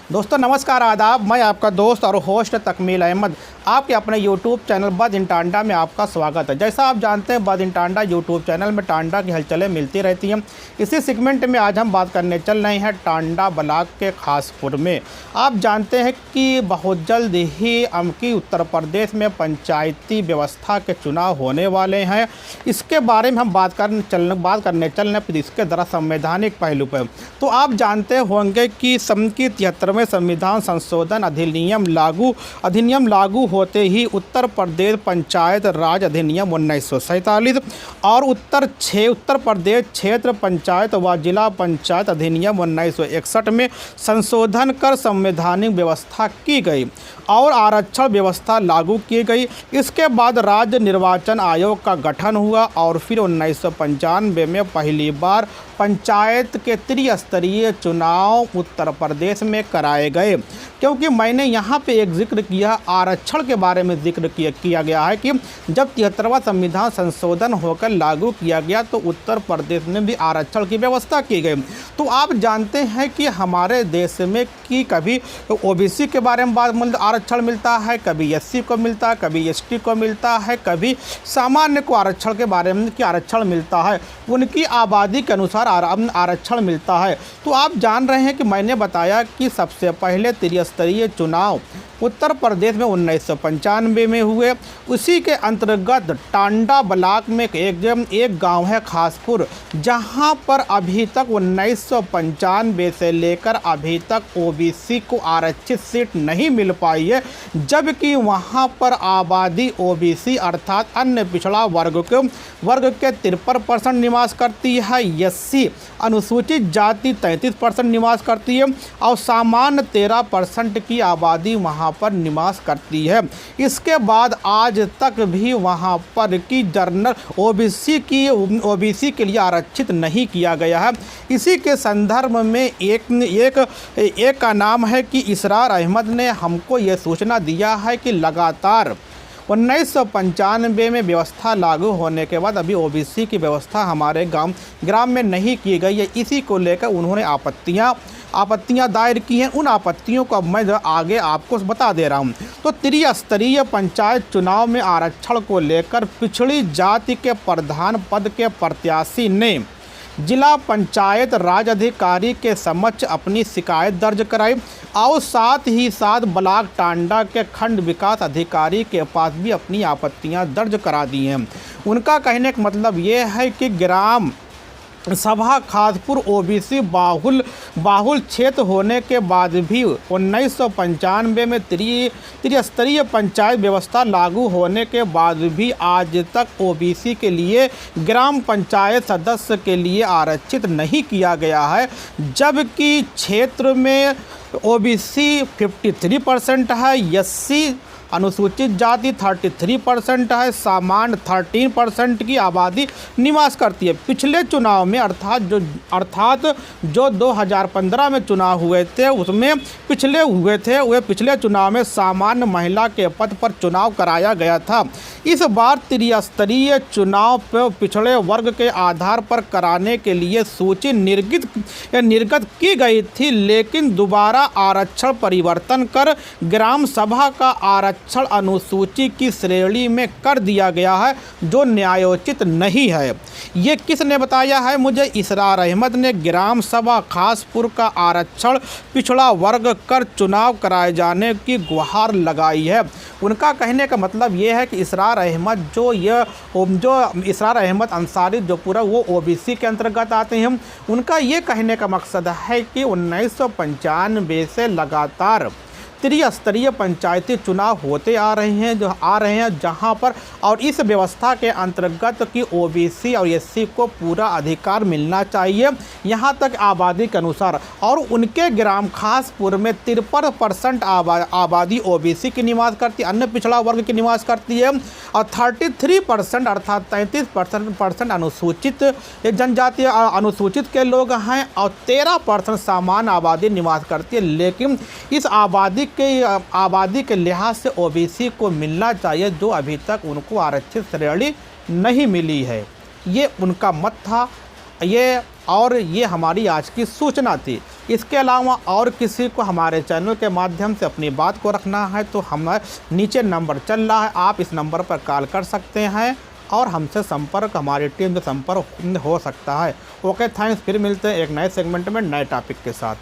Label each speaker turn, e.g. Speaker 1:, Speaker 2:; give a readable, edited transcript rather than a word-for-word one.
Speaker 1: दोस्तों नमस्कार आदाब। मैं आपका दोस्त और होस्ट तकमील अहमद आपके अपने यूट्यूब चैनल बद इन टांडा में आपका स्वागत है। जैसा आप जानते हैं बद इन टांडा यूट्यूब चैनल में टांडा की हलचलें मिलती रहती हैं। इसी सेगमेंट में आज हम बात करने चल रहे हैं टांडा ब्लॉक के खासपुर में। आप जानते हैं कि बहुत जल्द ही अमकी उत्तर प्रदेश में पंचायती व्यवस्था के चुनाव होने वाले हैं। इसके बारे में हम बात करने चल रहे हैं, फिर इसके ज़रा संवैधानिक पहलू पर। तो आप जानते होंगे कि की 73वें संविधान संशोधन अधिनियम लागू होते ही उत्तर प्रदेश पंचायत राज अधिनियम 1947 और उत्तर प्रदेश क्षेत्र पंचायत व जिला पंचायत अधिनियम 1961 में संशोधन कर संवैधानिक व्यवस्था की गई और आरक्षण व्यवस्था लागू की गई। इसके बाद राज्य निर्वाचन आयोग का गठन हुआ और फिर 1995 में पहली बार पंचायत के त्रिस्तरीय चुनाव उत्तर प्रदेश में कराए गए। क्योंकि मैंने यहाँ पे एक जिक्र किया, आरक्षण के बारे में जिक्र किया गया है कि जब 73वां संविधान संशोधन होकर लागू किया गया तो उत्तर प्रदेश में भी आरक्षण की व्यवस्था की गई। तो आप जानते हैं कि हमारे देश में कि कभी ओबीसी के बारे में आरक्षण मिलता है, कभी एससी को मिलता है, कभी एसटी को मिलता है, कभी सामान्य को आरक्षण के बारे में कि आरक्षण मिलता है, उनकी आबादी के अनुसार आरक्षण मिलता है। तो आप जान रहे हैं कि मैंने बताया कि सबसे पहले त्रिस्तरीय चुनाव उत्तर प्रदेश में 1995 में हुए। उसी के अंतर्गत टांडा ब्लॉक में एक गांव है खासपुर, जहां पर अभी तक 1995 से लेकर अभी तक ओबीसी को आरक्षित सीट नहीं मिल पाई है, जबकि वहां पर आबादी ओबीसी अर्थात अन्य पिछड़ा वर्ग के 53% निवास करती है, एससी अनुसूचित जाति 33% निवास करती है और सामान्य 13% की आबादी वहां पर निवास करती है। इसके बाद आज तक भी वहां पर की जनरल ओबीसी के लिए आरक्षित नहीं किया गया है। इसी के संदर्भ में एक का नाम है कि इसरार अहमद ने हमको ये सूचना दिया है कि लगातार 1995 में व्यवस्था लागू होने के बाद अभी ओबीसी की व्यवस्था हमारे ग्राम में नहीं की गई है। इसी को लेकर उन्होंने आपत्तियां दायर की हैं। उन आपत्तियों को मैं आगे आपको बता दे रहा हूं। तो त्रिस्तरीय पंचायत चुनाव में आरक्षण को लेकर पिछड़ी जाति के प्रधान पद के प्रत्याशी ने जिला पंचायत राज अधिकारी के समक्ष अपनी शिकायत दर्ज कराई और साथ ही साथ ब्लॉक टांडा के खंड विकास अधिकारी के पास भी अपनी आपत्तियां दर्ज करा दी हैं। उनका कहने का मतलब ये है कि ग्राम सभा खासपुर ओबीसी बाहुल क्षेत्र होने के बाद भी 1995 में त्रिस्तरीय पंचायत व्यवस्था लागू होने के बाद भी आज तक ओबीसी के लिए ग्राम पंचायत सदस्य के लिए आरक्षित नहीं किया गया है, जबकि क्षेत्र में ओबीसी 53% है, एससी अनुसूचित जाति 33% है, सामान्य 13% की आबादी निवास करती है। पिछले चुनाव में अर्थात जो 2015 में चुनाव हुए थे उसमें पिछले चुनाव में सामान्य महिला के पद पर चुनाव कराया गया था। इस बार त्रिस्तरीय चुनाव पर पिछड़े वर्ग के आधार पर कराने के लिए सूची निर्गत की गई थी, लेकिन दोबारा आरक्षण परिवर्तन कर ग्राम सभा का आरक्षण अनुसूची की श्रेणी में कर दिया गया है, जो न्यायोचित नहीं है। ये किसने बताया है मुझे? इसरार अहमद ने ग्राम सभा खासपुर का आरक्षण पिछड़ा वर्ग कर चुनाव कराए जाने की गुहार लगाई है। उनका कहने का मतलब ये है कि इसरार अहमद अंसारी जो पूरा वो ओबीसी के अंतर्गत आते हैं। उनका ये कहने का मकसद है कि 1995 से लगातार त्रिस्तरीय पंचायती चुनाव होते आ रहे हैं जहां पर और इस व्यवस्था के अंतर्गत कि ओबीसी और एससी को पूरा अधिकार मिलना चाहिए, यहां तक आबादी के अनुसार। और उनके ग्राम खासपुर में 53% आबादी ओबीसी की निवास करती है, अन्य पिछड़ा वर्ग की निवास करती है और 33% अर्थात 33% अनुसूचित जनजाति अनुसूचित के लोग हैं और 13% सामान्य आबादी निवास करती है। लेकिन इस आबादी के लिहाज से ओबीसी को मिलना चाहिए, जो अभी तक उनको आरक्षित श्रेणी नहीं मिली है। ये उनका मत था। ये हमारी आज की सूचना थी। इसके अलावा और किसी को हमारे चैनल के माध्यम से अपनी बात को रखना है तो हमारे नीचे नंबर चल रहा है, आप इस नंबर पर कॉल कर सकते हैं और हमसे संपर्क, हमारी टीम से संपर्क हो सकता है। Okay, thanks. फिर मिलते हैं एक नए सेगमेंट में नए टॉपिक के साथ।